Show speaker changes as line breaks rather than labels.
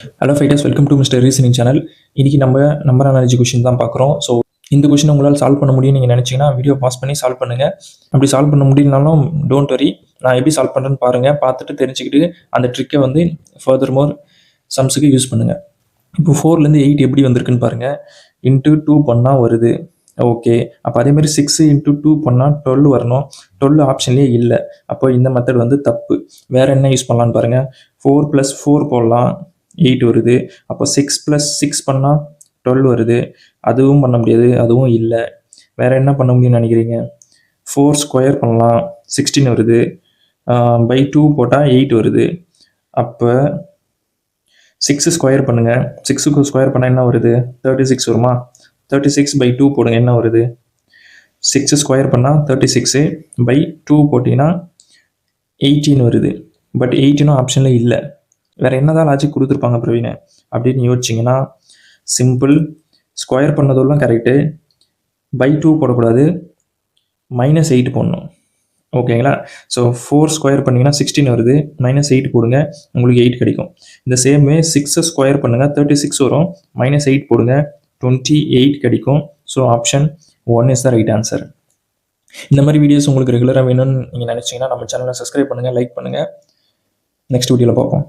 Hello fighters, welcome to mister reasoning channel. இன்றைக்கி நம்ம number analogy question தான் பார்க்குறோம். ஸோ இந்த கொஷின் உங்களால் சால்வ் பண்ண முடியும்னு நீங்கள் நினச்சிங்கன்னா வீடியோ பாஸ் பண்ணி சால்வ் பண்ணுங்கள். அப்படி சால்வ் பண்ண முடியலனாலும் டோன்ட் வரி, நான் எப்படி சால்வ் பண்ணுறேன்னு பாருங்கள். பார்த்துட்டு தெரிஞ்சுக்கிட்டு அந்த ட்ரிக்கை வந்து ஃபர்தர் மோர் சம்ஸுக்கு யூஸ் பண்ணுங்கள். இப்போ 4லேருந்து 8 எப்படி வந்திருக்குன்னு பாருங்கள். இன்ட்டு 2 பண்ணால் வருது. ஓகே, அப்போ அதேமாதிரி 6 இன்ட்டு 2 பண்ணால் 12 வரணும். 12 ஆப்ஷன்லேயே இல்லை. அப்போ இந்த மெத்தட் வந்து தப்பு. வேறு என்ன யூஸ் பண்ணலான்னு பாருங்கள். 4 + 4 போடலாம், 8 வருது. அப்போ 6 + 6 பண்ணால் 12 வருது. அதுவும் பண்ண முடியாது, அதுவும் இல்லை. வேறு என்ன பண்ண முடியும்னு நினைக்கிறீங்க? 4 ஸ்கொயர் பண்ணலாம், 16 வருது. பை 2 போட்டால் 8 வருது. அப்போ 6 ஸ்கொயர் பண்ணுங்கள். 6க்கு ஸ்கொயர் பண்ணால் என்ன வருது? 36 வருமா? 36 பை 2 போடுங்க, என்ன வருது? 6 ஸ்கொயர் பண்ணால் 36 பை 2 போட்டிங்கன்னா 18 வருது. பட் 18 ஆப்ஷனில் இல்லை. வேறு என்னதான் லாஜிக் கொடுத்துருப்பாங்க பிரவீனை அப்படின்னு யோசிச்சிங்கன்னா, சிம்பிள். ஸ்கொயர் பண்ணதெல்லாம் கரெக்டு. பை 2 போடக்கூடாது, -8 போடணும். ஓகேங்களா? ஸோ 4 ஸ்கொயர் பண்ணிங்கன்னா 16 வருது. -8 போடுங்க, உங்களுக்கு 8 கிடைக்கும். இந்த சேமே 6 ஸ்கொயர் பண்ணுங்கள், 36 வரும். -8 போடுங்க, 28 கிடைக்கும். So option 1 is the right answer. இந்த மாதிரி வீடியோஸ் உங்களுக்கு ரெகுலராக வேணும்னு நீங்கள் நினச்சிங்கன்னா நம்ம சேனலை சப்ஸ்கிரைப் பண்ணுங்கள், லைக் பண்ணுங்கள். நெக்ஸ்ட் வீடியோவில் பார்ப்போம்.